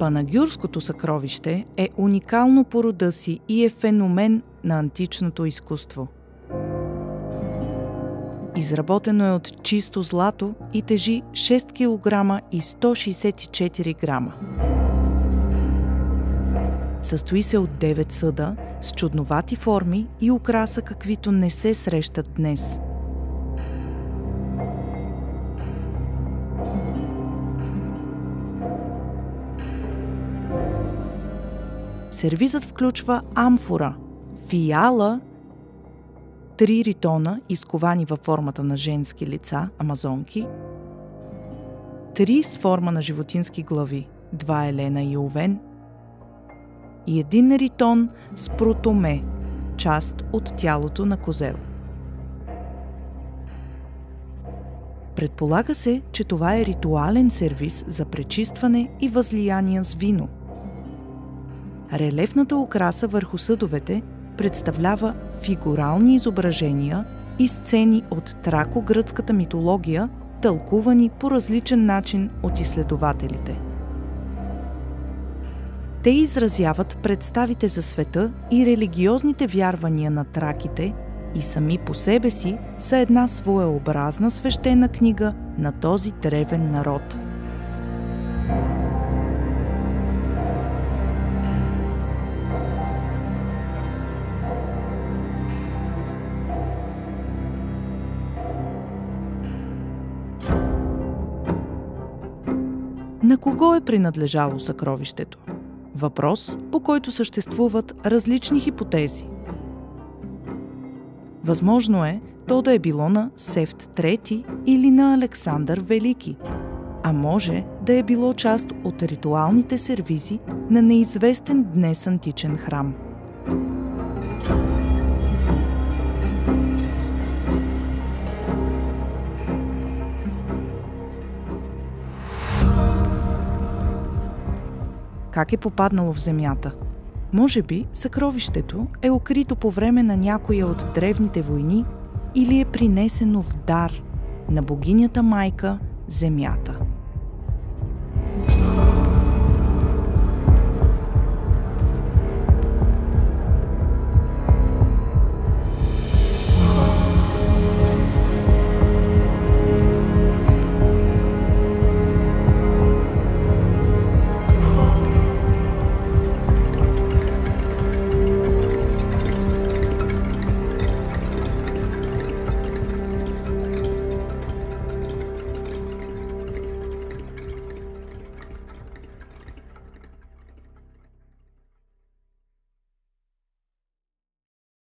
Панагюрското съкровище е уникално по рода си и е феномен на античното изкуство. Изработено е от чисто злато и тежи 6 кг и 164 грама. Състои се от 9 съда с чудновати форми и украса, каквито не се срещат днес. Сервизът включва амфора, фиала, 3 ритона, изковани във формата на женски лица, амазонки, 3 с форма на животински глави, 2 елена и овен, и 1 ритон с протоме, част от тялото на козел. Предполага се, че това е ритуален сервиз за пречистване и възлияния с вино. Релефната украса върху съдовете представлява фигурални изображения и сцени от трако-гръцката митология, тълкувани по различен начин от изследователите. Те изразяват представите за света и религиозните вярвания на траките и сами по себе си са една своеобразна свещена книга на този древен народ. На кого е принадлежало съкровището? Въпрос, по който съществуват различни хипотези. Възможно е то да е било на Севт III или на Александър Велики, а може да е било част от ритуалните сервизи на неизвестен днес античен храм. Как е попаднало в земята? Може би съкровището е укрито по време на някоя от древните войни или е принесено в дар на богинята майка Земята.